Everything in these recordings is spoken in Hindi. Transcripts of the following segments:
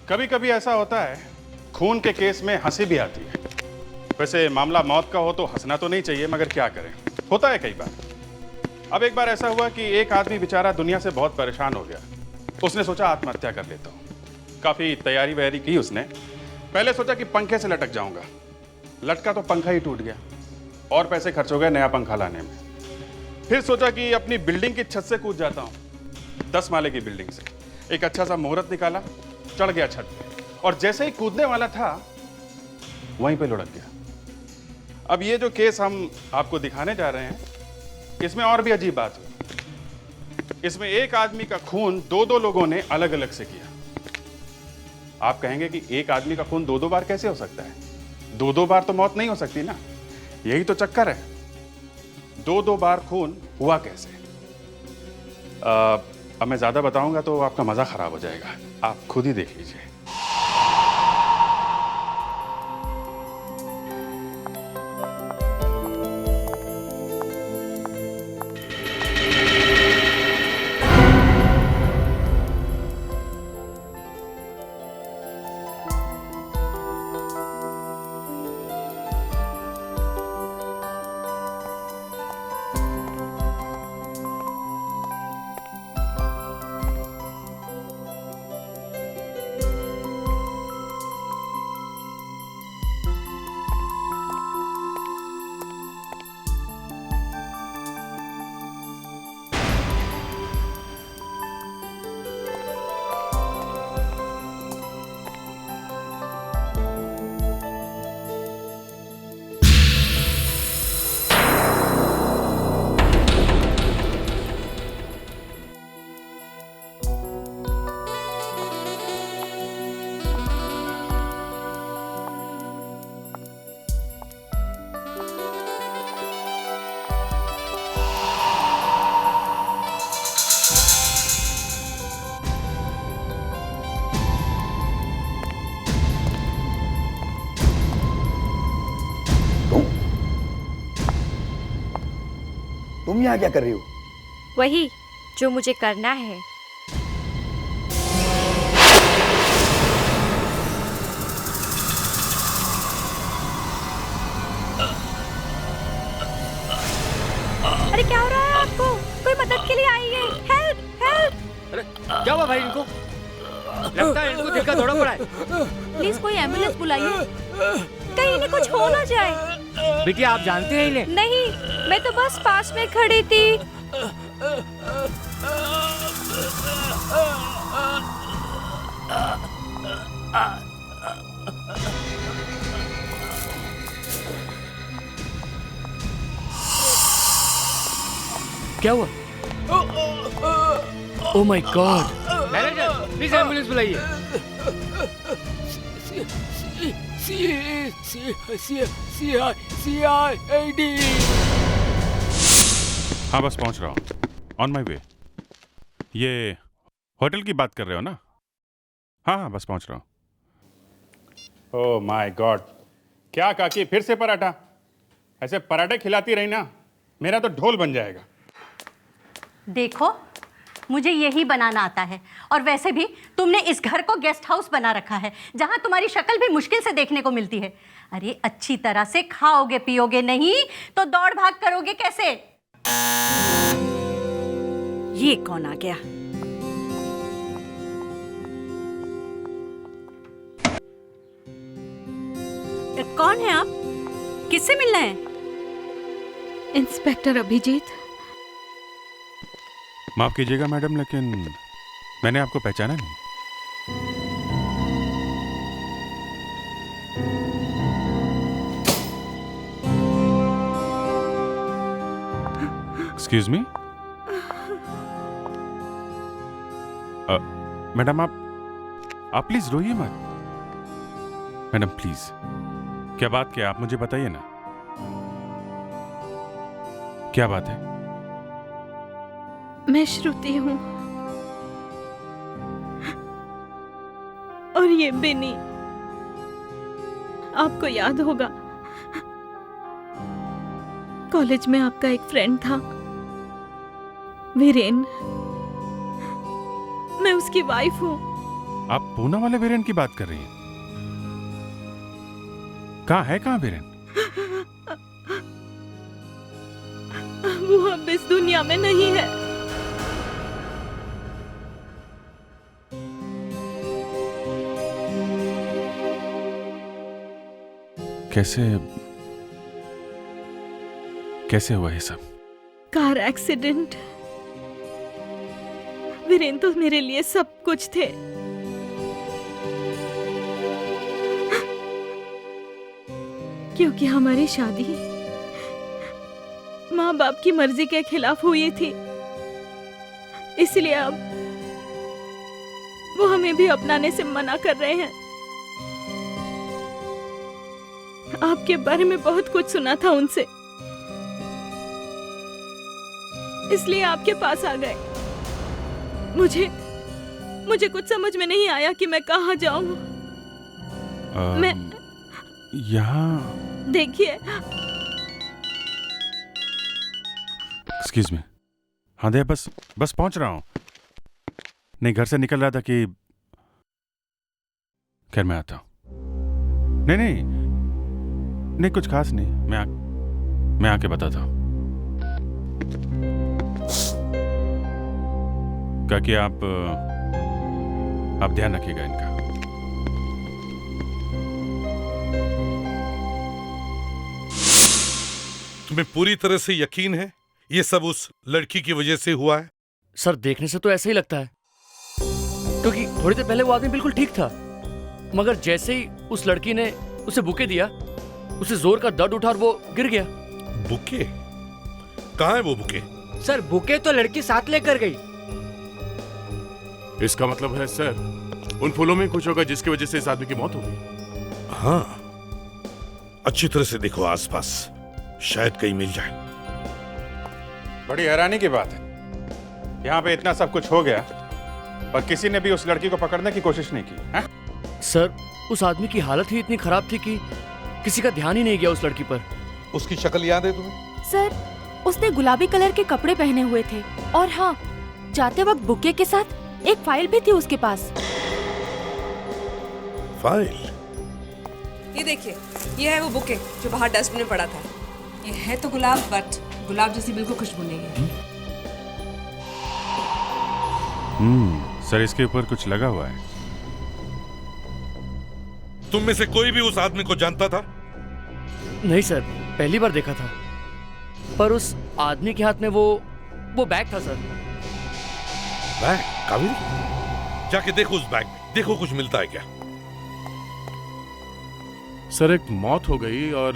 कभी कभी ऐसा होता है, खून के केस में हंसी भी आती है। वैसे मामला मौत का हो तो हंसना तो नहीं चाहिए, मगर क्या करें, होता है कई बार। अब एक बार ऐसा हुआ कि एक आदमी बेचारा दुनिया से बहुत परेशान हो गया। उसने सोचा आत्महत्या कर लेता हूँ। काफ़ी तैयारी वैयारी की उसने। पहले सोचा कि पंखे से लटक जाऊंगा, लटका तो पंखा ही टूट गया और पैसे खर्च हो गए नया पंखा लाने में। फिर सोचा कि अपनी बिल्डिंग की छत से कूद जाता हूँ, 10 माले की बिल्डिंग से। एक अच्छा सा मुहूर्त निकाला, चढ़ गया छत पे, और जैसे ही कूदने वाला था वहीं पे लुढ़क गया। अब ये जो केस हम आपको दिखाने जा रहे हैं, इसमें और भी अजीब बात हुई। इसमें एक आदमी का खून दो लोगों ने अलग अलग से किया। आप कहेंगे कि एक आदमी का खून दो बार कैसे हो सकता है? दो बार तो मौत नहीं हो सकती ना, यही तो चक्कर है। दो बार खून हुआ कैसे? अब मैं ज्यादा बताऊंगा तो आपका मजा खराब हो जाएगा, आप खुद ही देख लीजिए। तुम यहाँ क्या कर रही हो? वही जो मुझे करना है। अरे क्या हो रहा है आपको? कोई मदद के लिए आइए। Help help. अरे क्या हुआ भाई इनको? लगता है इनको दिल का दौरा पड़ा है। प्लीज कोई एम्बुलेंस बुलाइए, कहीं इन्हें कुछ हो ना जाए। बिटिया आप जानते हैं इन्हें? नहीं, मैं तो बस पास में खड़ी थी। क्या हुआ? Oh my God! Manager please ambulance बुलाइए। CID। हाँ बस पहुंच रहा हूँ, ऑन माई वे। ये होटल की बात कर रहे हो ना? हाँ हाँ बस पहुंच रहा हूँ। ओह माय गॉड, क्या काकी फिर से पराठा? ऐसे पराठे खिलाती रही ना, मेरा तो ढोल बन जाएगा। देखो, मुझे यही बनाना आता है, और वैसे भी तुमने इस घर को गेस्ट हाउस बना रखा है, जहां तुम्हारी शक्ल भी मुश्किल से देखने को मिलती है। अरे अच्छी तरह से खाओगे पियोगे नहीं तो दौड़ भाग करोगे कैसे? ये कौन आ गया? कौन है आप? किससे मिलना है? इंस्पेक्टर अभिजीत। माफ कीजिएगा मैडम, लेकिन मैंने आपको पहचाना नहीं। Excuse me. मैडम आप प्लीज रोइए मत। मैडम प्लीज, क्या बात, क्या आप मुझे बताइए ना, क्या बात है? मैं श्रुति हूँ, और ये बिनी, आपको याद होगा कॉलेज में आपका एक फ्रेंड था वीरेन। मैं उसकी वाइफ हूँ। आप पूना वाले वीरेन की बात कर रही हैं? कहाँ वीरेन? वो अब इस दुनिया में नहीं है। कैसे हुआ ये सब? Car accident. वीरेन तो मेरे लिए सब कुछ थे। क्योंकि हमारी शादी माँ बाप की मर्जी के खिलाफ हुई थी, इसलिए अब वो हमें भी अपनाने से मना कर रहे हैं। आपके बारे में बहुत कुछ सुना था उनसे, इसलिए आपके पास आ गए। मुझे कुछ समझ में नहीं आया कि मैं कहाँ जाऊं। मैं यहाँ देखिए, एक्सक्यूज मी। हाँ दे, बस पहुंच रहा हूं। नहीं, घर से निकल रहा था कि खैर मैं आता हूं। नहीं, कुछ खास नहीं। मैं आके बताता हूं। क्या कि आप ध्यान रखिएगा इनका। तुम्हें पूरी तरह से यकीन है ये सब उस लड़की की वजह से हुआ है? सर देखने से तो ऐसा ही लगता है, क्योंकि थोड़ी देर पहले वो आदमी बिल्कुल ठीक था, मगर जैसे ही उस लड़की ने उसे बुके दिया, उसे जोर का दर्द उठा और वो गिर गया। बुके? कहाँ है वो बुके? सर बुके तो लड़की साथ लेकर गई। इसका मतलब है सर, उन फूलों में कुछ होगा जिसकी वजह से इस आदमी की मौत हो गई। हाँ, अच्छी तरह से देखो आसपास, शायद कहीं मिल जाए। बड़ी हैरानी की बात है, यहाँ पे इतना सब कुछ हो गया पर किसी ने भी उस लड़की को पकड़ने की कोशिश नहीं की है? सर उस आदमी की हालत ही इतनी खराब थी कि किसी का ध्यान ही नहीं गया उस लड़की पर। उसकी शक्ल याद है तुम्हें? सर, उसने गुलाबी कलर के कपड़े पहने हुए थे और हाँ, जाते वक्त बुके के साथ एक फाइल भी थी उसके पास। फाइल? ये देखिए, ये है वो बुके जो बाहर डस्टबिन में पड़ा था। ये है तो गुलाब, बट गुलाब जैसी बिल्कुल खुशबू नहीं है। सर इसके ऊपर कुछ लगा हुआ है। तुम में से कोई भी उस आदमी को जानता था? नहीं सर, पहली बार देखा था, पर उस आदमी के हाथ में वो बैग था सर। बैग? कावेरी, जाके देखो उस बैग में, देखो कुछ मिलता है क्या। सर एक मौत हो गई और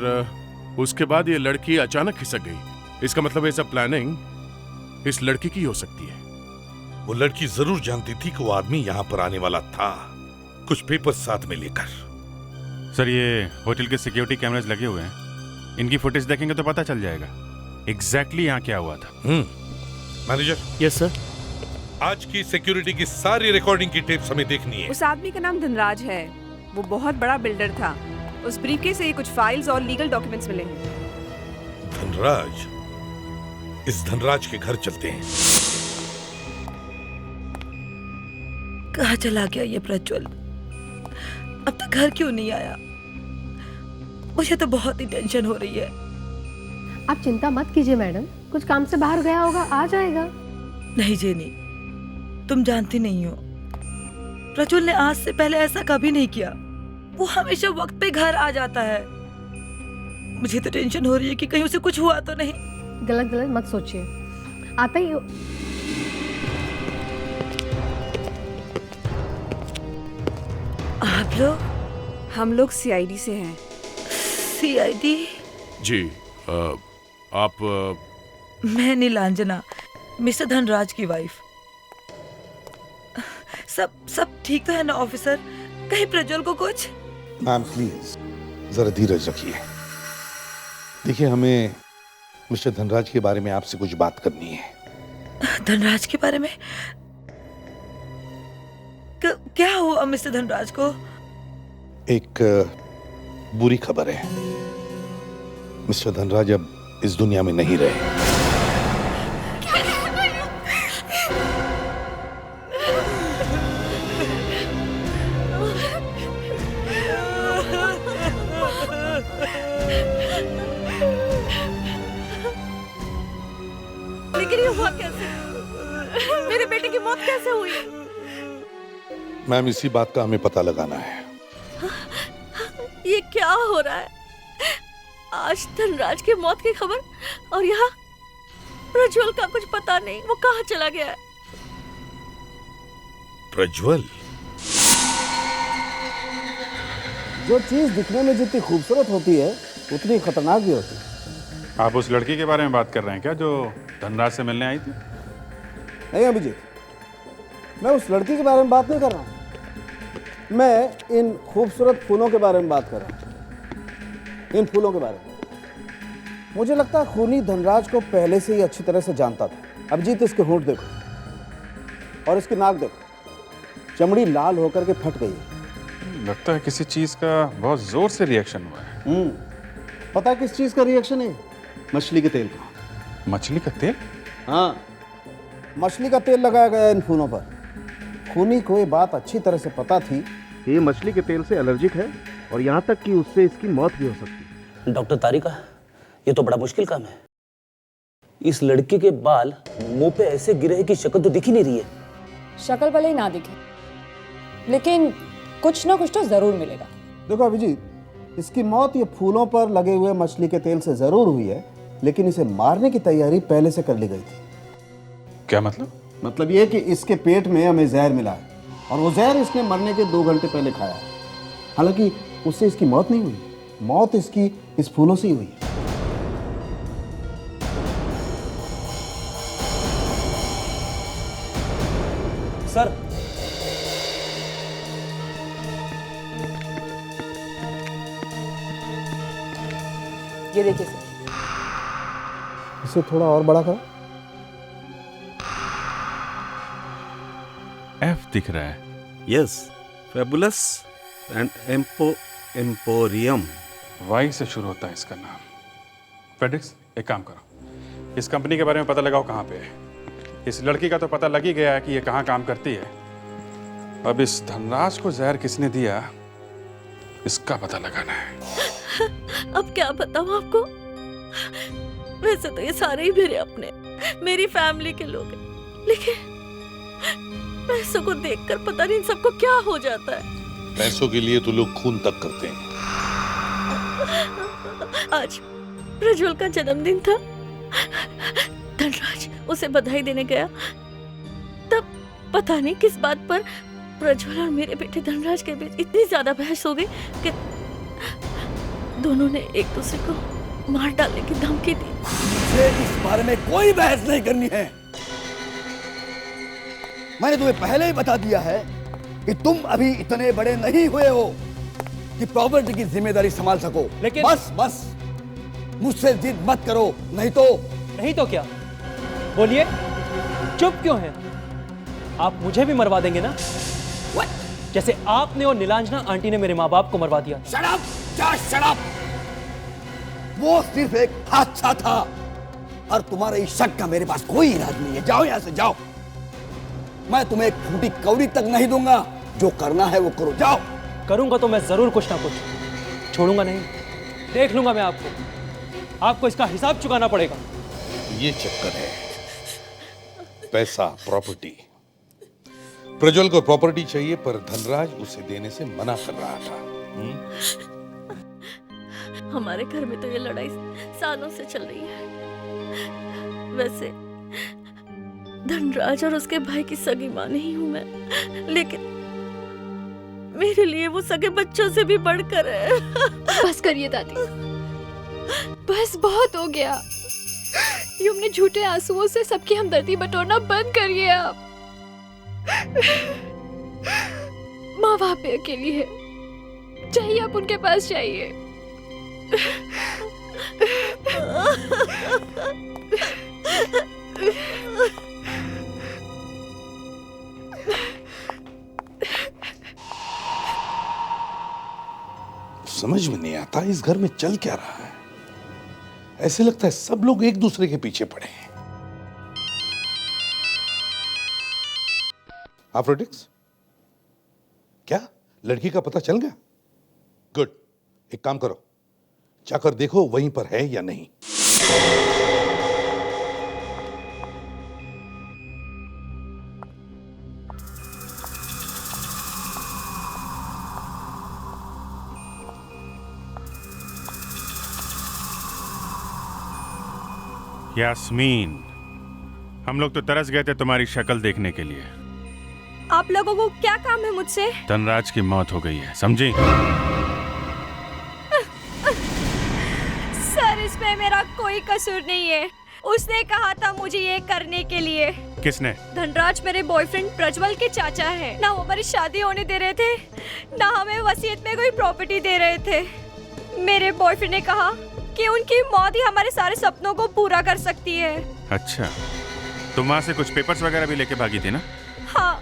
उसके बाद ये लड़की अचानक खिसक गई। इसका मतलब ये सब प्लानिंग इस लड़की की हो सकती है। वो लड़की जरूर जानती थी कि वो आदमी यहाँ पर आने वाला था, कुछ पेपर साथ में लेकर। सर ये होटल के सिक्योरिटी कैमरास लगे हुए हैं, इनकी फुटेज देखेंगे तो पता चल जाएगा एग्जैक्टली यहाँ क्या हुआ था। मैनेजर। Yes sir. आज की सिक्योरिटी की सारी रिकॉर्डिंग की टेप्स हमें देखनी है। उस आदमी का नाम धनराज है, वो बहुत बड़ा बिल्डर था। उस ब्रीफकेस से ही कुछ फाइल्स और लीगल डॉक्यूमेंट्स मिले हैं। धनराज? इस धनराज के घर चलते हैं। कहाँ चला गया ये प्रज्वल? अब तक घर क्यों नहीं आया? मुझे तो बहुत ही टेंशन हो रही है। आप चिंता मत कीजिए मैडम, कुछ काम से बाहर गया होगा, आ जाएगा। नहीं जेनी, तुम जानती नहीं हो, प्रज्वल ने आज से पहले ऐसा कभी नहीं किया। वो हमेशा वक्त पे घर आ जाता है। मुझे तो टेंशन हो रही है कि कहीं उसे कुछ हुआ तो नहीं। गलत मत सोचिए, आता ही आप लोग? हम लोग सीआईडी से हैं। सीआईडी? जी आप मैं नीलांजना, मिस्टर धनराज की वाइफ। सब ठीक तो है ना ऑफिसर? कहीं प्रज्वल को कुछ? मैम प्लीज जरा धीरज रखिए। देखिए, हमें मिस्टर धनराज के बारे में आपसे कुछ बात करनी है। धनराज के बारे में? क्या हुआ मिस्टर धनराज को? एक बुरी खबर है, मिस्टर धनराज अब इस दुनिया में नहीं रहे। लेकिन ये हुआ कैसे? मेरे बेटे की मौत कैसे हुई? मैम, इसी बात का हमें पता लगाना है। ये क्या हो रहा है? आज धनराज की मौत की खबर, और यहाँ प्रज्वल का कुछ पता नहीं, वो कहाँ चला गया है? प्रज्वल? जो चीज दिखने में जितनी खूबसूरत होती है उतनी खतरनाक भी होती है। आप उस लड़की के बारे में बात कर रहे हैं क्या, जो धनराज से मिलने आई थी? नहीं अभिजीत, मैं उस लड़की के बारे में बात नहीं कर रहा हूँ। मैं इन खूबसूरत फूलों के बारे में बात कर रहा हूँ। इन फूलों के बारे में मुझे लगता है खूनी धनराज को पहले से ही अच्छी तरह से जानता था। अभिजीत, इसके होंठ देखो और इसकी नाक देखो, चमड़ी लाल होकर के फट गई है। लगता है किसी चीज का बहुत जोर से रिएक्शन हुआ है। पता है किस चीज का रिएक्शन है? मछली के तेल का। मछली का तेल? हाँ, मछली का तेल लगाया गया इन फूलों पर। खूनी को ये बात अच्छी तरह से पता थी कि ये मछली के तेल से एलर्जिक है और यहाँ तक कि उससे इसकी मौत भी हो सकती है। डॉक्टर तारिका, ये तो बड़ा मुश्किल काम है। इस लड़के के बाल मुंह पे ऐसे गिरे हैं कि शक्ल तो दिख ही नहीं रही है। शक्ल भले ही ना दिखे, लेकिन कुछ ना कुछ तो जरूर मिलेगा। देखो अभिजीत, इसकी मौत ये फूलों पर लगे हुए मछली के तेल से जरूर हुई है, लेकिन इसे मारने की तैयारी पहले से कर ली गई थी। क्या मतलब? मतलब ये कि इसके पेट में हमें जहर मिला है और वो जहर इसने मरने के 2 घंटे पहले खाया है। हालांकि उससे इसकी मौत नहीं हुई, मौत इसकी इस फूलों से ही हुई है। सर, ये देखिए सर। इसे थोड़ा और बड़ा करो। एफ दिख रहा है। Yes, fabulous and emporium. Y से शुरू होता है इसका नाम। फेडिक्स, एक काम करो, इस कंपनी के बारे में पता लगाओ कहाँ पे है। इस लड़की का तो पता लग ही गया है कि ये कहाँ काम करती है। अब इस धनराज को जहर किसने दिया, इसका पता लगाना है। अब क्या बताऊं आपको? वैसे तो ये सारे ही मेरे अपने, मेरी फैमिली के लोग हैं, लेकिन पैसों को देखकर पता नहीं इन सबको क्या हो जाता है। पैसों के लिए तो लोग खून तक करते हैं। आज प्रज्वल का जन्मदिन था। धनराज उसे बधाई देने गया, तब पता नहीं किस बात पर प्रज्वल और मेरे बेटे धनराज के बीच इतनी ज्यादा बहस हो गई कि दोनों ने एक दूसरे को मार डालने की धमकी दी। मुझे इस बारे में कोई बहस नहीं करनी है। मैंने तुम्हें पहले ही बता दिया है कि तुम अभी इतने बड़े नहीं हुए हो कि प्रॉपर्टी की जिम्मेदारी संभाल सको। लेकिन बस मुझसे जिद मत करो, नहीं तो क्या? बोलिए, चुप क्यों हैं? आप मुझे भी मरवा देंगे ना? जैसे आपने और नीलांजना आंटी ने मेरे माँ बाप को मरवा दिया। Shut up! Shut up! वो सिर्फ एक हादसा था और तुम्हारे इस शक का मेरे पास कोई इलाज नहीं है। जाओ यहां से, जाओ। मैं तुम्हें एक फूटी कौड़ी तक नहीं दूंगा। जो करना है वो करो, जाओ। करूंगा तो मैं जरूर कुछ ना कुछ छोड़ूंगा नहीं। देख लूंगा मैं आपको इसका हिसाब चुकाना पड़ेगा। ये चक्कर है, पैसा, प्रॉपर्टी। प्रज्वल को प्रॉपर्टी चाहिए पर धनराज उसे देने से मना कर रहा था। हमारे घर में तो ये लड़ाई सालों से चल रही है। वैसे धनराज और उसके भाई की सगी मां नहीं हूं मैं, लेकिन मेरे लिए वो सगे बच्चों से भी बढ़कर है। बस करिए दादी, बस बहुत हो गया। ये अपने झूठे आंसुओं से सबकी हमदर्दी बटोरना बंद करिए आप। माँ वहां पे अकेली है, चाहिए आप उनके पास जाइए। समझ में नहीं आता इस घर में चल क्या रहा है। ऐसे लगता है सब लोग एक दूसरे के पीछे पड़े हैं। आफ्रोडिक्स, क्या लड़की का पता चल गया? गुड, एक काम करो, जाकर देखो वहीं पर है या नहीं। यास्मीन, हम लोग तो तरस गए थे तुम्हारी शक्ल देखने के लिए। आप लोगों को क्या काम है मुझसे? धनराज की मौत हो गई है, समझी? सर, इसमें मेरा कोई कसूर नहीं है। उसने कहा था मुझे ये करने के लिए। किसने? धनराज मेरे बॉयफ्रेंड प्रज्वल के चाचा है। ना वो हमारी शादी होने दे रहे थे, ना हमें वसीयत में कोई प्रॉपर्टी दे रहे थे। मेरे बॉयफ्रेंड ने कहा कि उनकी मौत ही हमारे सारे सपनों को पूरा कर सकती है। अच्छा, तुम वहाँ से कुछ पेपर्स वगैरह भी लेके भागी थी ना? हाँ,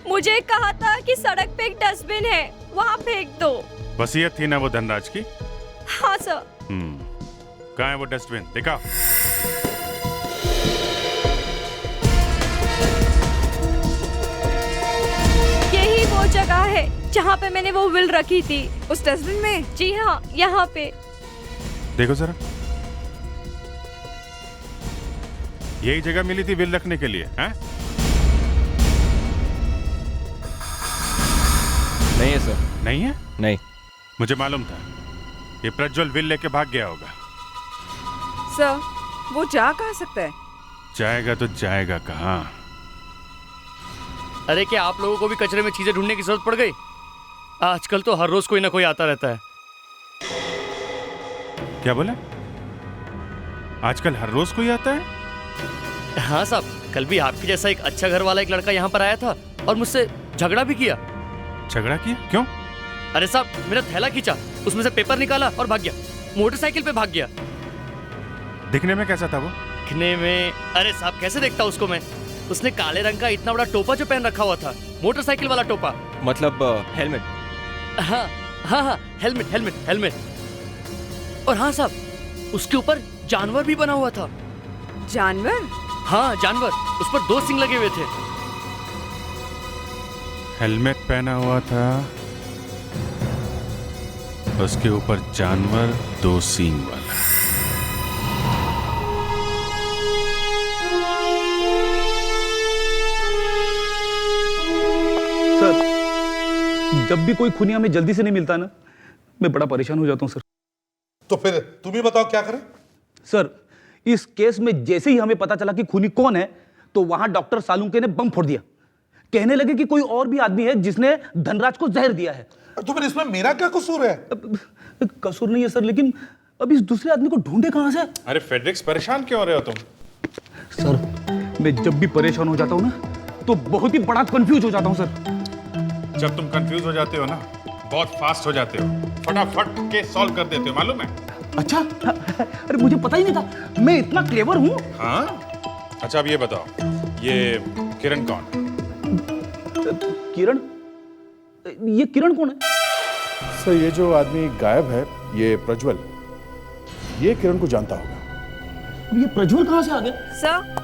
मुझे कहा था कि सड़क पे एक डस्टबिन है, वहाँ फेंक दो। वसीयत थी ना वो धनराज की? हाँ सर। कहाँ है वो डस्टबिन? दिखाओ। यही वो जगह है जहाँ पे मैंने वो विल रखी थी। उस डस्टबिन में? जी हाँ, यहाँ पे। देखो जरा, यही जगह मिली थी विल रखने के लिए, हैं? नहीं है सर। नहीं है? नहीं। मुझे मालूम था ये प्रज्वल विल लेके भाग गया होगा। सर, वो जा कहाँ सकता है? जाएगा तो जाएगा कहाँ? अरे क्या आप लोगों को भी कचरे में चीजें ढूंढने की जरूरत पड़ गई? आजकल तो हर रोज कोई ना कोई आता रहता है। क्या बोला? आजकल हर रोज कोई आता है? हाँ साहब, कल भी आपके जैसा एक अच्छा घर वाला एक लड़का यहाँ पर आया था और मुझसे झगड़ा भी किया। झगड़ा किया? क्यों? अरे साहब, मेरा थैला खींचा, उसमें से पेपर निकाला और भाग गया। मोटरसाइकिल पे भाग गया। दिखने में कैसा था वो? दिखने में? अरे साहब, कैसे देखता उसको मैं? उसने काले रंग का इतना बड़ा टोपा जो पहन रखा हुआ था, मोटरसाइकिल वाला टोपा। मतलब हेलमेट? हाँ हाँ हाँ, हेलमेट हेलमेट हेलमेट। और हाँ साहब, उसके ऊपर जानवर भी बना हुआ था। जानवर? हाँ जानवर, उस पर 2 सींग लगे हुए थे। हेलमेट पहना हुआ था, उसके ऊपर जानवर 2 सींग वाला। सर, जब भी कोई खूनी हमें जल्दी से नहीं मिलता ना, मैं बड़ा परेशान हो जाता हूँ सर। तो फिर तुम ही बताओ क्या करें? सर, इस केस में जैसे ही हमें पता चला कि खूनी कौन है, तो वहां डॉक्टर सालुंके ने बम फोड़ दिया। कहने लगे कि कोई और भी आदमी है जिसने धनराज को जहर दिया है। तो फिर इसमें मेरा क्या कसूर है? कसूर नहीं है सर, लेकिन अब इस दूसरे आदमी को ढूंढे कहां से? अरे फेड्रिक्स, परेशान क्यों हो रहे हो तुम? सर, मैं जब भी परेशान हो जाता हूँ ना, तो बहुत ही बड़ा कंफ्यूज हो जाता हूँ सर। जब तुम कंफ्यूज हो जाते हो ना, बहुत फास्ट हो जाते हो, फटाफट के सॉल्व कर देते हो, मालूम है? अच्छा, अरे मुझे पता ही नहीं था, मैं इतना क्लेवर हूँ। हाँ? अच्छा, अब ये बताओ, ये किरण कौन है? किरण? ये किरण कौन है? सर, ये जो आदमी गायब है, ये प्रज्वल, ये किरण को जानता होगा। ये प्रज्वल कहाँ से आ गया? सर,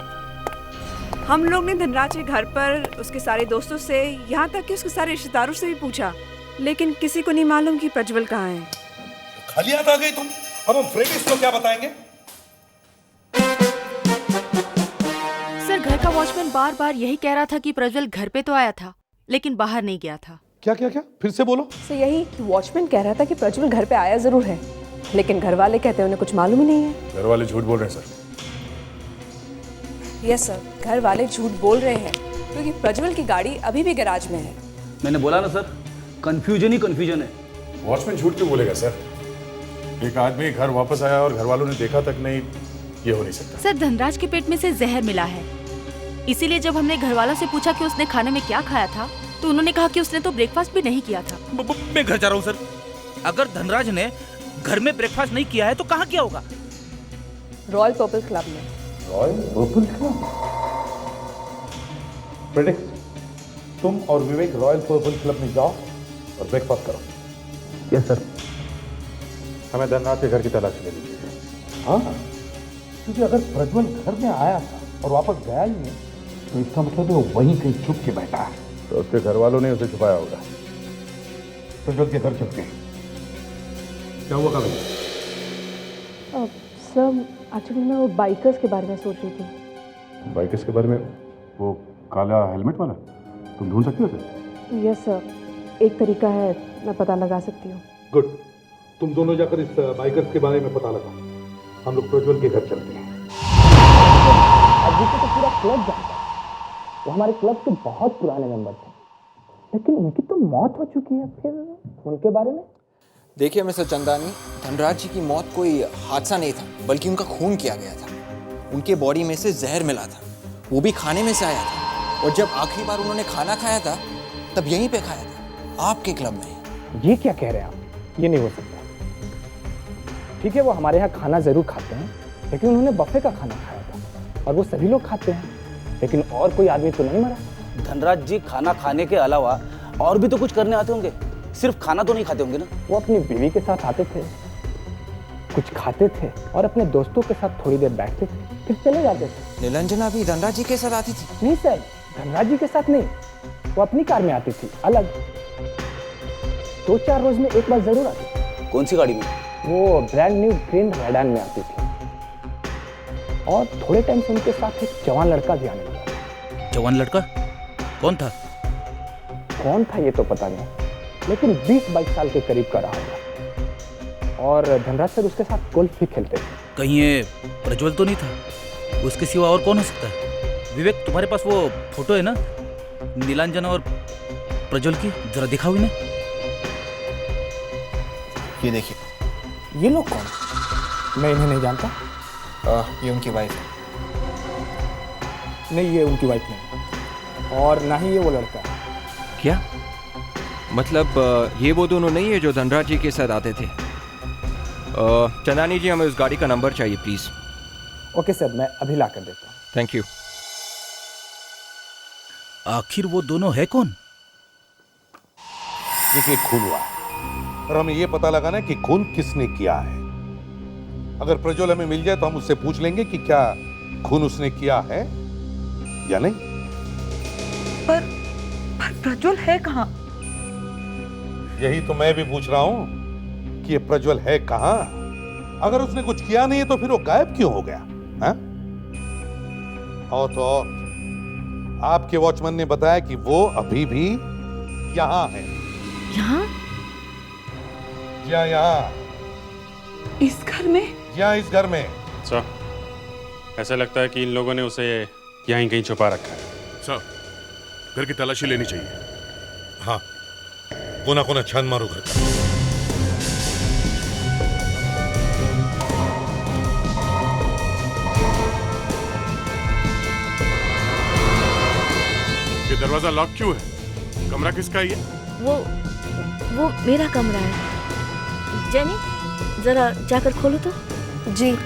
हम लोग ने धनराज के घर पर उसके सारे दोस्तों से, यहाँ तक कि उसके सारे रिश्तेदारों से भी पूछा, लेकिन किसी को नहीं मालूम कि प्रज्वल कहाँ है। खाली हाथ आ गई तुम? अब हम फ्रेडिक्स को क्या बताएंगे? सर, घर का वॉचमैन बार बार यही कह रहा था कि प्रज्वल घर पे तो आया था, लेकिन बाहर नहीं गया था। क्या क्या क्या? फिर से बोलो। सर, यही वॉचमैन कह रहा था कि प्रज्वल घर पे आया जरूर है, लेकिन घर वाले कहते हैं उन्हें कुछ मालूम ही नहीं है। घर वाले झूठ बोल रहे हैं सर। यस सर, घर वाले झूठ बोल रहे हैं क्योंकि प्रज्वल की गाड़ी अभी भी गैराज में है। मैंने बोला ना सर, कंफ्यूजन ही कंफ्यूजन है। वॉचमैन झूठ क्यों बोलेगा सर? एक आदमी घर वापस आया और घर वालों ने देखा तक नहीं, ये हो नहीं सकता। सर, धनराज के पेट में से जहर मिला है, इसीलिए जब हमने घर वालों से पूछा कि उसने खाने में क्या खाया था, तो उन्होंने कहा कि उसने तो ब्रेकफास्ट भी नहीं किया था। मैं घर जा रहा हूँ सर। अगर धनराज ने घर में ब्रेकफास्ट नहीं किया है तो कहाँ किया होगा? रॉयल पर्पल क्लब में। Royal purple club? प्रेडिक्ट, तुम और विवेक रॉयल पर्पल क्लब में जाओ और ब्रेकफास्ट करो। Yes sir. हमें धनराज के घर की तलाश ले लीजिए। हाँ, क्योंकि अगर प्रज्वल घर में आया था और वापस गया ही नहीं, तो इसका मतलब वो वहीं कहीं छुप के बैठा है। तो उसके घर वालों ने उसे छुपाया होगा। प्रज्वल के घर चलते हैं। क्या हुआ कभी? सर, एक्चुअली मैं वो बाइकर्स के बारे में सोच रही थी। बाइकर्स के बारे में? वो काला हेलमेट वाला? तुम ढूंढ सकती हो उसे? यस सर, एक तरीका है, मैं पता लगा सकती हूँ। गुड, तुम दोनों जाकर इस बाइकर्स के बारे में पता लगाओ। हम लोग प्रज्वल के घर चलते हैं। धनराज जी को तो पूरा क्लब जानता है, वो हमारे क्लब के बहुत पुराने मेंबर थे, लेकिन उनकी तो मौत हो चुकी है, फिर उनके बारे में? देखिए मिस्टर चंदानी, धनराज जी की मौत कोई हादसा नहीं था, बल्कि उनका खून किया गया था। उनके बॉडी में से जहर मिला था, वो भी खाने में से आया था, और जब आखिरी बार उन्होंने खाना खाया था तब यहीं पे खाया था, आपके क्लब में। ये क्या कह रहे हैं आप? ये नहीं हो सकता। ठीक है, वो हमारे यहाँ खाना जरूर खाते हैं, लेकिन उन्होंने बफे का खाना खाया था, और वो सभी लोग खाते हैं, लेकिन और कोई आदमी तो नहीं मरा। धनराज जी खाना खाने के अलावा और भी तो कुछ करने आते होंगे, सिर्फ खाना तो नहीं खाते होंगे ना? वो अपनी बीवी के साथ आते थे, कुछ खाते थे, और अपने दोस्तों के साथ थोड़ी देर बैठते थे, फिर चले जाते थे। नीलांजना भी धनराज जी के साथ आती थी? नहीं सर, धनराज जी के साथ नहीं, वो अपनी कार में आती थी, अलग। 2-4 रोज में एक बार जरूर आती थी। कौन सी गाड़ी में? वो ब्रांड न्यू ग्रीन रेडान में आती थी, और थोड़े टाइम से उनके साथ एक जवान लड़का भी आने लगा। जवान लड़का कौन था? कौन था ये तो पता नहीं, लेकिन 20-22 साल के करीब का रहा होगा, और धनराज सर उसके साथ गोल्फ भी खेलते थे। कहीं ये प्रज्वल तो नहीं था? उसके सिवा और कौन हो सकता है? विवेक, तुम्हारे पास वो फोटो है ना नीलांजना और प्रज्वल की, जरा दिखाओ इन्हें। ये देखिए। ये लोग कौन? मैं इन्हें नहीं जानता। ये उनकी वाइफ है। नहीं, ये उनकी वाइफ नहीं, और ना ही ये वो लड़का। क्या मतलब ये वो दोनों नहीं है जो धनराज जी के साथ आते थे? चंदानी जी, हमें उस गाड़ी का नंबर चाहिए प्लीज। ओके सर, मैं अभी ला कर देता हूँ। Thank you. आखिर वो दोनों है कौन? देखिए, खून हुआ है और हमें ये पता लगाना है कि खून किसने किया है। अगर प्रज्वल हमें मिल जाए तो हम उससे पूछ लेंगे कि क्या खून उसने किया है या नहीं। पर प्रज्वल है कहाँ? यही तो मैं भी पूछ रहा हूं कि ये प्रज्वल है कहां। अगर उसने कुछ किया नहीं है तो फिर वो गायब क्यों हो गया? हाँ? और तो और आपके वॉचमैन ने बताया कि वो अभी भी यहां है। यहाँ? यहाँ इस घर में? यहाँ इस घर में। सर, ऐसा लगता है कि इन लोगों ने उसे यहीं कहीं छुपा रखा है। सर, घर की तलाशी लेनी चाहिए। हाँ, कोना कोना छान मारो घर का। ये दरवाजा लॉक क्यों है? कमरा किसका है ये? वो मेरा कमरा है। जेनी, जरा जाकर खोलो तो। जी।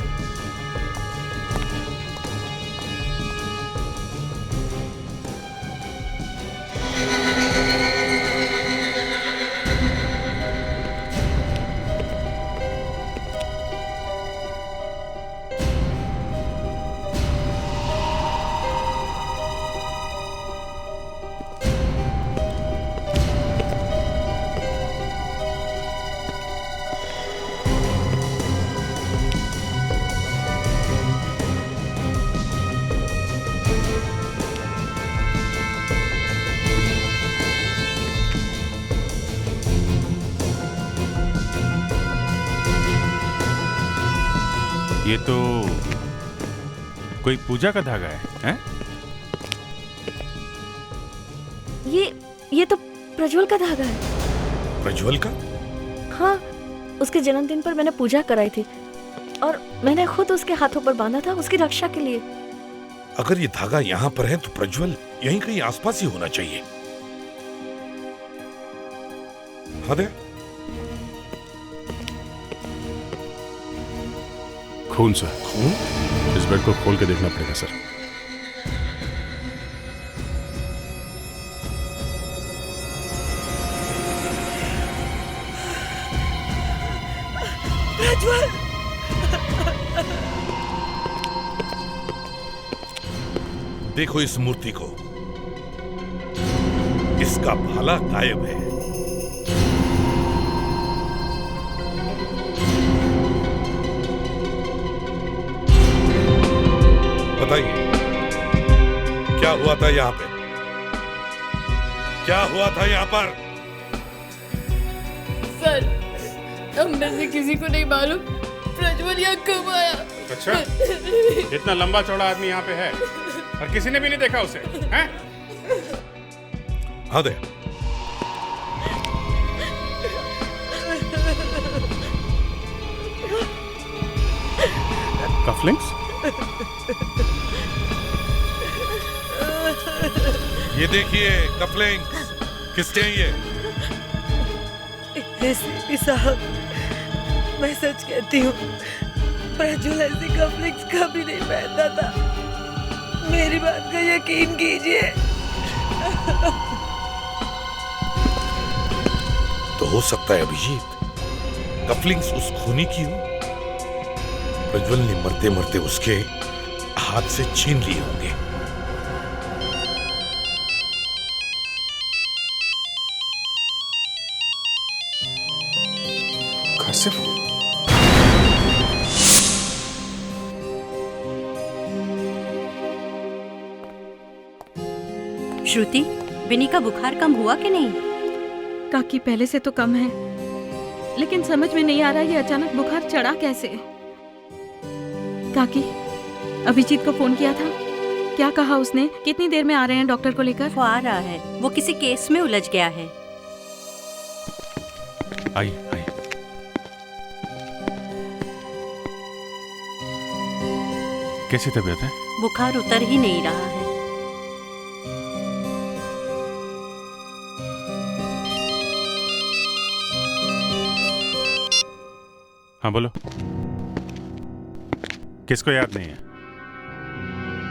ये तो कोई पूजा का धागा है, हैं? ये तो प्रज्वल का धागा है। प्रज्वल का? हाँ, उसके जन्मदिन पर मैंने पूजा कराई थी, और मैंने खुद उसके हाथों पर बांधा था उसकी रक्षा के लिए। अगर ये धागा यहाँ पर है तो प्रज्वल यहीं कहीं आसपास ही होना चाहिए। हाँ दे। खून सर। खून? इस बेड को खोल के देखना पड़ेगा सर। प्रज्वल! देखो इस मूर्ति को, इसका भाला गायब है। बताइए, क्या हुआ था यहाँ पे? क्या हुआ था यहाँ पर? सर, हम में से किसी को नहीं मालूम प्रज्वल यहाँ कब आया। अच्छा, इतना लंबा चौड़ा आदमी यहाँ पे है और किसी ने भी नहीं देखा उसे, हैं? हाँ दे। कफलिंग्स? ये देखिए कफलिंग्स, किसके हैं ये? एसीपी साहब, मैं सच कहती हूँ, प्रज्वल ऐसी कफ्लिंग्स कभी नहीं पहनता था। मेरी बात का यकीन कीजिए। तो हो सकता है अभिजीत, कफलिंग्स उस खूनी की हो। प्रज्वल ने मरते मरते उसके हाथ से छीन लिए होंगे। घर से श्रुति, बिनी का बुखार कम हुआ कि नहीं? काकी पहले से तो कम है, लेकिन समझ में नहीं आ रहा ये अचानक बुखार चढ़ा कैसे। काकी, अभिजीत को फोन किया था, क्या कहा उसने? कितनी देर में आ रहे हैं डॉक्टर को लेकर? वो आ रहा है, वो किसी केस में उलझ गया है। आइए आइए। कैसी तबीयत है? बुखार उतर ही नहीं रहा है। हाँ बोलो। किसको याद नहीं है?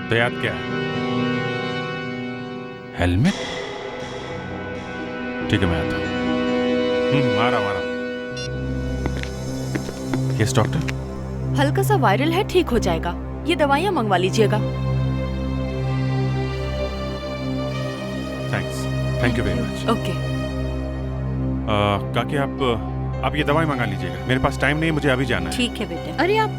तो याद क्या है? हेलमेट? ठीक है, मैं आता हूँ। आ रहा हूँ। Yes doctor. हल्का सा वायरल है, ठीक हो जाएगा। ये दवाइयाँ मंगवा लीजिएगा। Thanks, thank you very much. Okay. काकी आप ये दवाई मंगा लीजिएगा, मेरे पास टाइम नहीं, मुझे अभी जाना है। ठीक है बेटे। अरे आप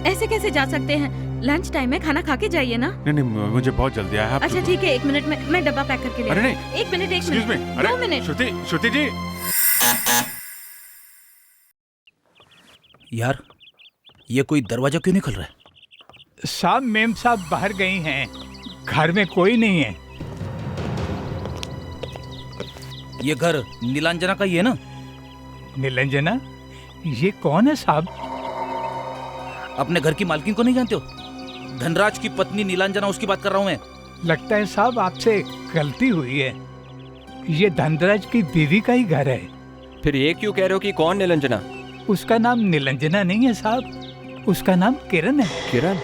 ऐसे कैसे जा सकते हैं? लंच टाइम में खाना खा के जाइए ना। नहीं नहीं, मुझे बहुत जल्दी है। अच्छा ठीक है, 1 मिनट में मैं डब्बा पैक करके ले। अरे नहीं, 1 minute, 1 excuse me. Minute, 2 minute. Shruti ji. यार, ये कोई दरवाजा क्यों नहीं खुल रहा है? साहब, मेम साहब बाहर गई हैं, घर में कोई नहीं है। ये घर नीलांजना का ही है ना? नीलांजना? ये कौन है साहब? अपने घर की मालकिन को नहीं जानते हो? धनराज की पत्नी नीलांजना, उसकी बात कर रहा हूँ मैं। लगता है साहब आपसे गलती हुई है, ये धनराज की बीवी का ही घर है। फिर ये क्यों कह रहे हो कि कौन नीलांजना? उसका नाम नीलांजना नहीं है साहब, उसका नाम किरण है। किरण?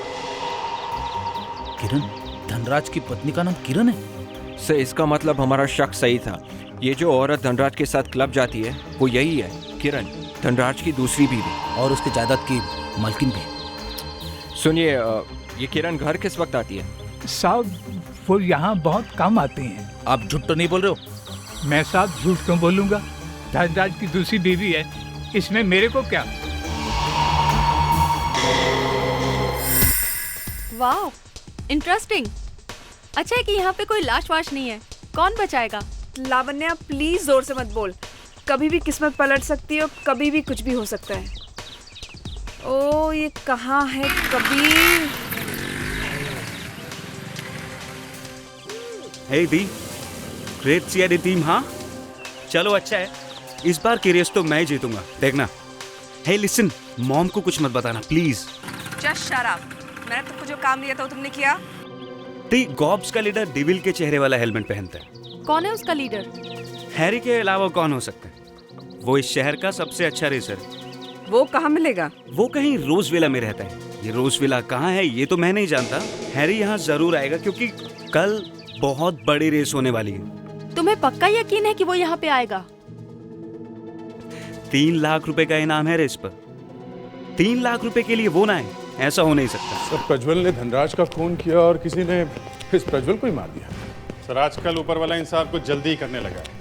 किरण? धनराज की पत्नी का नाम किरण है? से इसका मतलब हमारा शक सही था। ये जो औरत धनराज के साथ क्लब जाती है वो यही है, किरण, धनराज की दूसरी बीवी और उसके जायदाद की मालकिन भी। सुनिए, ये किरण घर किस वक्त आती है? साहब वो यहाँ बहुत कम आती हैं। आप झूठ तो नहीं बोल रहे हो? मैं साहब झूठ क्यों बोलूँगा? धनराज की दूसरी बीवी है, इसमें मेरे को क्या? वाह, इंटरेस्टिंग। अच्छा है कि यहाँ पे कोई लाश वाश नहीं है। कौन बचाएगा? लावण्या प्लीज जोर से मत बोल, कभी भी किस्मत पलट सकती है और कभी भी कुछ भी हो सकता है। ओ ये कहाँ है कबीर? हे दी, ग्रेट सीआईडी टीम। हाँ चलो अच्छा है, इस बार की रेस तो मैं जीतूंगा, देखना। हे लिसन, मॉम को कुछ मत बताना प्लीज। Just shut up. मैंने तुमको जो काम दिया था वो तुमने किया? दी, गॉब्स का लीडर डेविल के चेहरे वाला हेलमेट पहनता है। कौन है उसका लीडर? हैरी के अलावा कौन हो सकता है? वो इस शहर का सबसे अच्छा रेसर है। वो कहाँ मिलेगा? वो कहीं रोजविला में रहता है। ये रोजविला कहाँ है ये तो मैं नहीं जानता। हैरी यहाँ जरूर आएगा क्योंकि कल बहुत बड़ी रेस होने वाली है। तुम्हें पक्का यकीन है कि वो यहाँ पे आएगा? 3 लाख रुपए का इनाम है रेस पर। 3 लाख रुपए के लिए वो ना है, ऐसा हो नहीं सकता। सर, प्रज्वल ने धनराज का खून किया और किसी ने इस प्रज्वल को ही मार दिया। सर, आजकल ऊपर वाला इंसाफ कुछ जल्दी ही करने लगा है।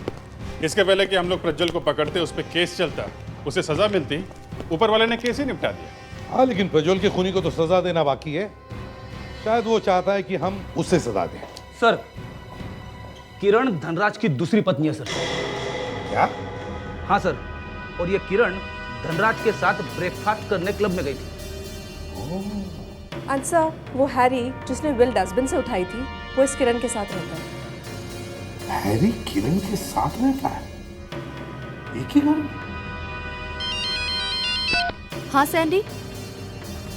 इसके पहले कि हम लोग प्रज्वल को पकड़ते, उस पर केस चलता, उसे सजा मिलती, ऊपर वाले ने केस ही निपटा दिया। हाँ, लेकिन प्रज्वल के खूनी को तो सजा देना बाकी है। शायद वो चाहता है कि हम उसे सजा दें। सर, किरण धनराज की दूसरी पत्नी है सर। क्या? हाँ सर, और ये किरण धनराज के साथ ब्रेकफास्ट करने क्लब में गई थी। अंसा, वो हैरी जिसने विल डस्टबिन से उठाई थी, वो इस किरण के साथ रहता है। हैरी किरण के साथ रहता है? एक ही घर में? हाँ Sandy,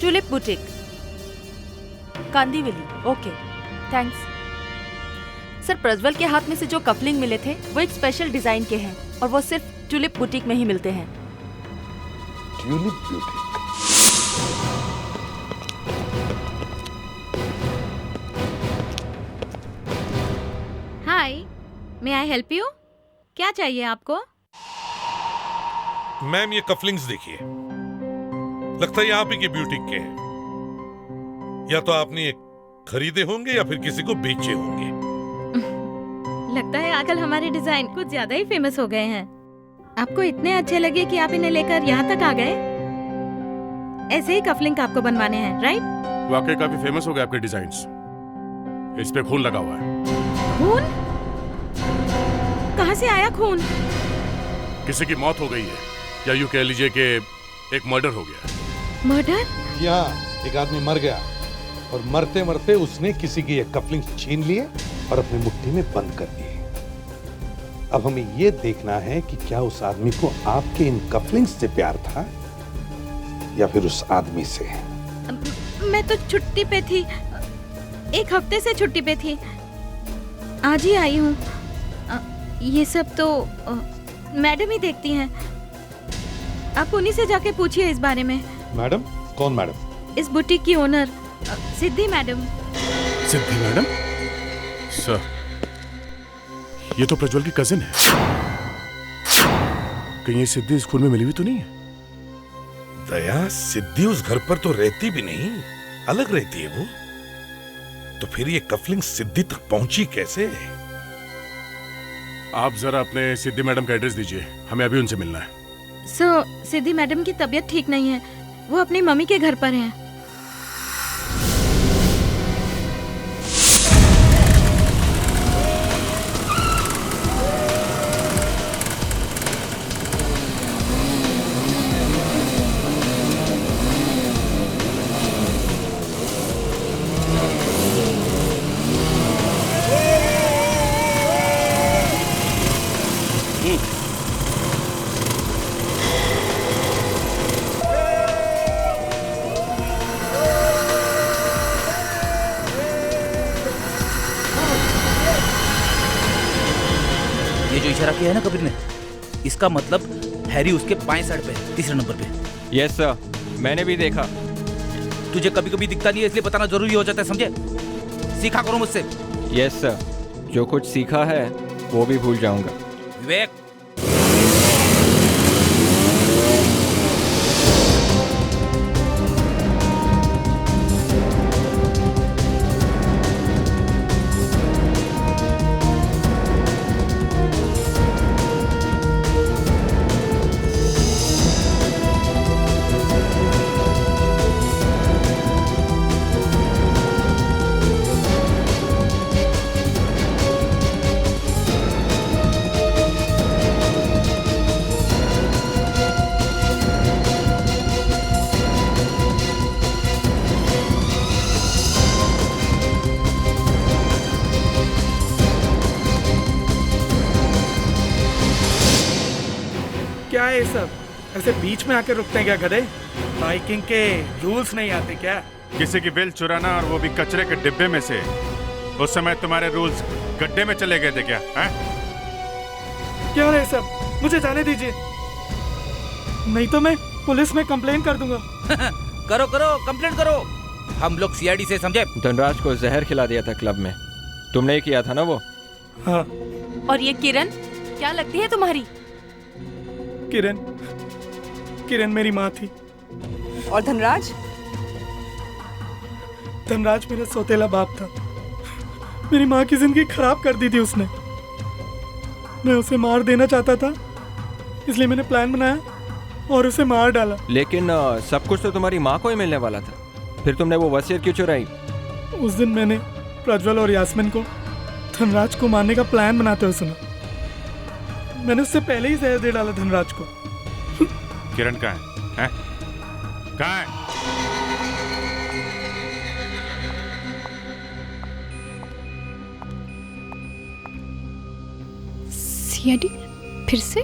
tulip boutique, Kandivali. Okay, thanks. Sir, Prajwal के हाथ में से जो कफलिंग मिले थे वो एक स्पेशल डिजाइन के हैं और वो सिर्फ ट्यूलिप बुटीक में ही मिलते हैं। Tulip boutique? Hi, may I help you? क्या चाहिए आपको? मैम, ये कफलिंग्स देखिए, लगता है आप ही के ब्यूटीक के हैं। या तो आपने ये खरीदे होंगे या फिर किसी को बेचे होंगे। लगता है आजकल हमारे डिजाइन कुछ ज्यादा ही फेमस हो गए हैं। आपको इतने अच्छे लगे कि आप इन्हें लेकर यहाँ तक आ गए। ऐसे ही कफलिंग आपको बनवाने हैं, राइट? वाकई काफी फेमस हो गए आपके डिजाइन्स। इस पे खून लगा हुआ है। खून? कहाँ से आया खून? किसी की मौत हो गई है, या यूं कह लीजिए कि एक मर्डर हो गया। मर्डर? यहाँ एक आदमी मर गया और मरते मरते उसने किसी की ये कफलिंग छीन लिए और अपनी मुट्ठी में बंद कर दिए। अब हमें ये देखना है कि क्या उस आदमी को आपके इन कफलिंग्स से प्यार था या फिर उस आदमी से। मैं तो छुट्टी पे थी, एक हफ्ते से छुट्टी पे थी, आज ही आई हूँ। ये सब तो मैडम ही देखती हैं। आप उन्हीं से जाके पूछिए इस बारे में। मैडम? कौन मैडम? इस बुटीक की ओनर सिद्धि मैडम। सिद्धि मैडम? सर, ये तो प्रज्वल की कजिन है। कहीं ये सिद्धि इस खून में मिली हुई तो नहीं है? दया, सिद्धि उस घर पर तो रहती भी नहीं, अलग रहती है वो। तो फिर ये कफलिंग सिद्धि तक पहुंची कैसे? आप जरा अपने सिद्धि मैडम का एड्रेस दीजिए, हमें अभी उनसे मिलना है। सिद्धि मैडम की तबीयत ठीक नहीं है, वो अपनी मम्मी के घर पर हैं। इशारा किया है ना कबीर ने, इसका मतलब हैरी उसके बाएं साइड पे है, तीसरे नंबर पे। यस सर, मैंने भी देखा। तुझे कभी कभी दिखता नहीं है, इसलिए बताना जरूरी हो जाता है, समझे? सीखा करो मुझसे। यस सर, जो कुछ सीखा है वो भी भूल जाऊंगा। विवेक, क्या है ये सब? ऐसे बीच में आके रुकते हैं क्या गधे? बाइकिंग के रूल्स नहीं आते क्या? किसी की बिल चुराना और वो भी कचरे के डिब्बे में से। उस समय तुम्हारे रूल्स गड्ढे में चले गए थे क्या? हैं? क्या है सब? मुझे जाने दीजिए, नहीं तो मैं पुलिस में कंप्लेन कर दूंगा। करो करो, कंप्लेन करो, हम लोग सीआईडी से, समझे? धनराज को जहर खिला दिया था क्लब में, तुमने किया था ना वो? हाँ। और ये किरण क्या लगती है तुम्हारी? किरण मेरी माँ थी। और धनराज? धनराज मेरा सौतेला बाप था। मेरी माँ की जिंदगी खराब कर दी थी उसने। मैं उसे मार देना चाहता था, इसलिए मैंने प्लान बनाया और उसे मार डाला। लेकिन सब कुछ तो तुम्हारी माँ को ही मिलने वाला था, फिर तुमने वो वसीयत क्यों चुराई? उस दिन मैंने प्रज्वल और यास्मिन को धनराज को मारने का प्लान बनाते हुए सुना। मैंने उससे पहले ही जहर दे डाला धनराज को। किरण कहाँ है? कहाँ है? सीआईडी फिर से?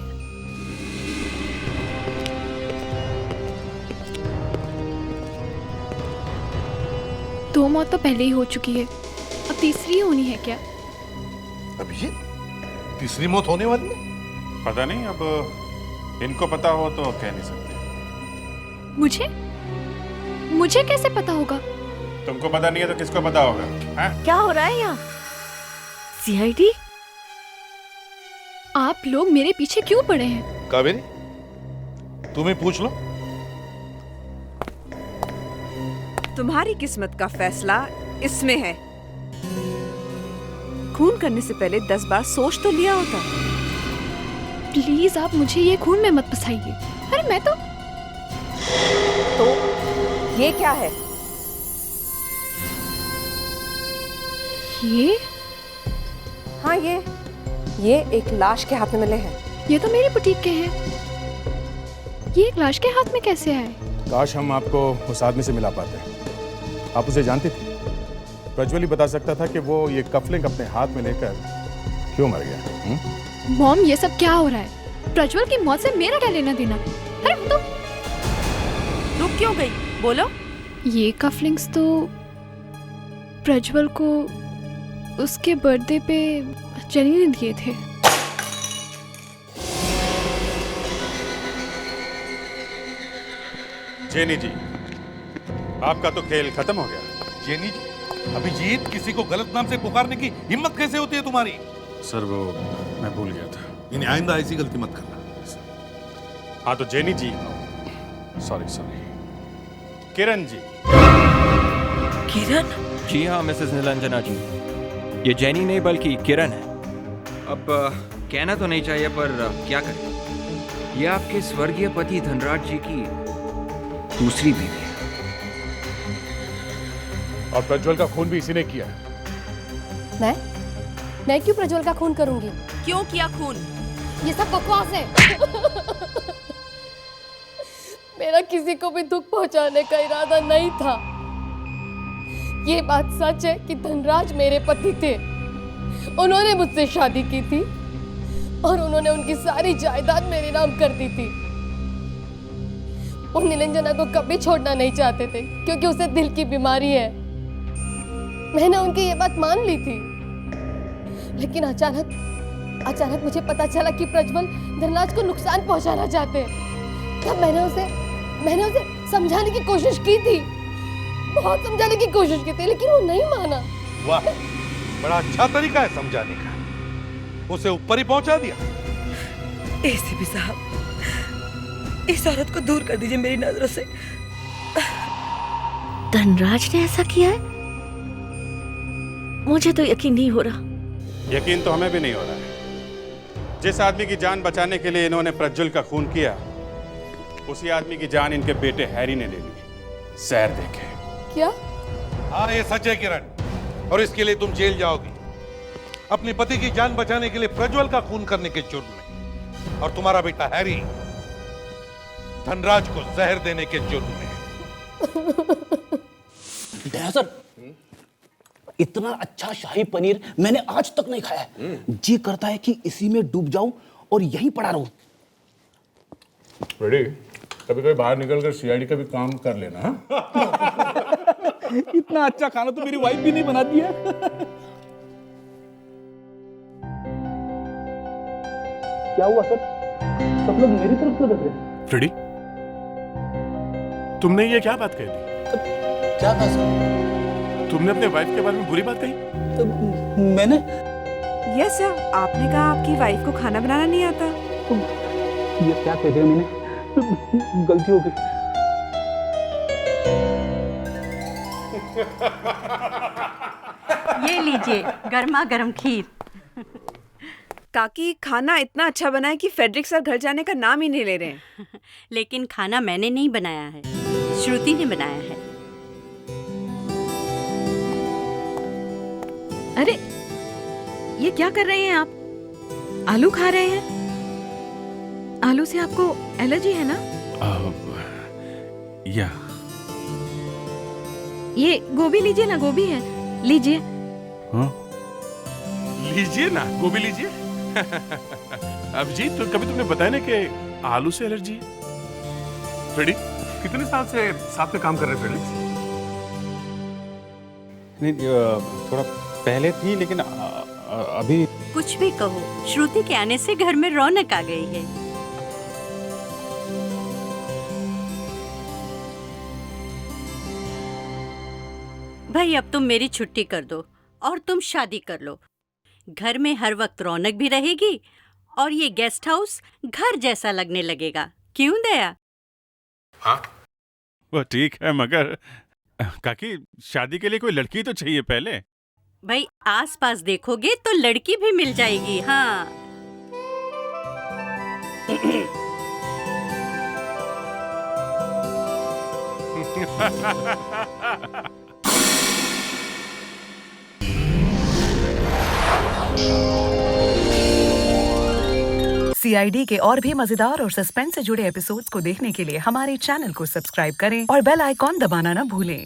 दो मौत तो पहले ही हो चुकी है, अब तीसरी होनी है क्या? अभिजीत, तीसरी मौत होने वाली है? पता नहीं, अब इनको पता हो तो कह नहीं सकते। मुझे कैसे पता होगा? तुमको पता नहीं है तो किसको पता होगा? हैं? क्या हो रहा है यहाँ? सीआईडी? आप लोग मेरे पीछे क्यों पड़े हैं? कावेरी, तुम ही पूछ लो। तुम्हारी किस्मत का फैसला इसमें है। खून करने से पहले 10 बार सोच तो लिया होता। प्लीज आप मुझे ये खून में मत फंसाइए। अरे मैं तो ये क्या है? ये? हाँ, ये एक लाश के हाथ में मिले हैं। ये तो मेरी बुटीक के हैं। ये एक लाश के हाथ में कैसे आए? काश हम आपको उस आदमी से मिला पाते। आप उसे जानती थी? प्रज्वल ही बता सकता था कि वो ये कफलिंग अपने हाथ में लेकर क्यों मर गया। मॉम, ये सब क्या हो रहा है? प्रज्वल की मौत से मेरा क्या लेना देना? अरे तो रुक क्यों गई? बोलो। ये कफलिंग्स तो प्रज्वल को उसके बर्थडे पे जेनी ने दिए थे। जेनी जी, आपका तो खेल खत्म हो गया। जेनी जी? अभिजीत, किसी को गलत नाम से पुकारने की हिम्मत कैसे होती है तुम्हारी? सर वो मैं भूल गया था। इन्हें आइंदा ऐसी गलती मत करना। हाँ तो जेनी जी, सॉरी किरण जी। किरण? जी हाँ मिसेस नीलांजना जी, ये जेनी नहीं बल्कि किरण है। अब कहना तो नहीं चाहिए पर क्या करें, ये आपके स्वर्गीय पति धनराज जी की दूसरी बीवी है। और प्रज्वल का खून भी इसी ने किया है। मैं क्यों प्रज्वल का खून करूंगी? क्यों किया खून? ये सब बकवास है। मेरा किसी को भी दुख पहुंचाने का इरादा नहीं था। ये बात सच है कि धनराज मेरे पति थे। उन्होंने मुझसे शादी की थी और उन्होंने उनकी सारी जायदाद मेरे नाम कर दी थी। वो नीलांजना को कभी छोड़ना नहीं चाहते थे क्योंकि उसे दिल की बीमारी है। मैंने उनकी ये बात मान ली थी, लेकिन अचानक मुझे पता चला कि प्रज्वल धनराज को नुकसान पहुंचाना चाहते हैं। तब मैंने उसे समझाने की कोशिश की थी, बहुत समझाने की कोशिश की थी, लेकिन वो नहीं माना। वाह, बड़ा अच्छा तरीका है समझाने का। उसे ऊपर ही पहुंचा दिया। एसीपी साहब, इस औरत को दूर कर दीजिए मेरी नजरों से। धनराज ने ऐसा किया है? मुझे तो यकीन नहीं हो रहा। यकीन तो हमें भी नहीं हो रहा है। जिस आदमी की जान बचाने के लिए इन्होंने प्रज्वल का खून किया, उसी आदमी की जान इनके बेटे हैरी ने ले ली, जहर देके। क्या? हाँ, ये सच है किरण, और इसके लिए तुम जेल जाओगी, अपने पति की जान बचाने के लिए प्रज्वल का खून करने के जुर्म में, और तुम्हारा बेटा हैरी धनराज को जहर देने के जुर्म में। सर, इतना अच्छा शाही पनीर मैंने आज तक नहीं खाया है। जी करता है कि इसी में डूब जाऊं और यहीं पड़ा रहूं। रेडी? कभी कभी बाहर निकलकर सीआईडी का भी काम कर लेना। इतना अच्छा खाना तो मेरी वाइफ भी नहीं बनाती है। क्या हुआ सर? सब लोग मेरी तरफ क्यों देख रहे हैं? फ्रेडी, तुमने ये क्या बात कह दी? क्या कहा सर? तुमने अपने वाइफ के बारे में बुरी बात कही? मैंने? यस सर, आपने कहा आपकी वाइफ को खाना बनाना नहीं आता। ये क्या कह दिया मैंने? गलती हो गई। ये लीजिए गर्मा गर्म खीर। काकी, खाना इतना अच्छा बना है कि फेडरिक सर घर जाने का नाम ही नहीं ले रहे हैं। लेकिन खाना मैंने नहीं बनाया है, श्रुति ने बनाया है। अरे ये क्या कर रहे हैं आप? आलू खा रहे हैं? आलू से आपको एलर्जी है ना? या ये गोभी लीजिए ना, गोभी है, लीजिए। हाँ? लीजिए ना, गोभी लीजिए। अभिजीत, तो कभी तुमने बताया ना कि आलू से एलर्जी है? फ्रेडी, कितने साल से साथ में काम कर रहे हैं फ्रेडिक्स? नहीं, थोड़ा पहले थी, लेकिन अभी कुछ भी कहो, श्रुति के आने से घर में रौनक आ गई है। भाई अब तुम मेरी छुट्टी कर दो और तुम शादी कर लो। घर में हर वक्त रौनक भी रहेगी और ये गेस्ट हाउस घर जैसा लगने लगेगा। क्यों दया? हाँ, वो ठीक है, मगर काकी शादी के लिए कोई लड़की तो चाहिए पहले। भाई आसपास देखोगे तो लड़की भी मिल जाएगी। हाँ CID के और भी मजेदार और सस्पेंस से जुड़े एपिसोड्स को देखने के लिए हमारे चैनल को सब्सक्राइब करें और बेल आइकॉन दबाना ना भूलें।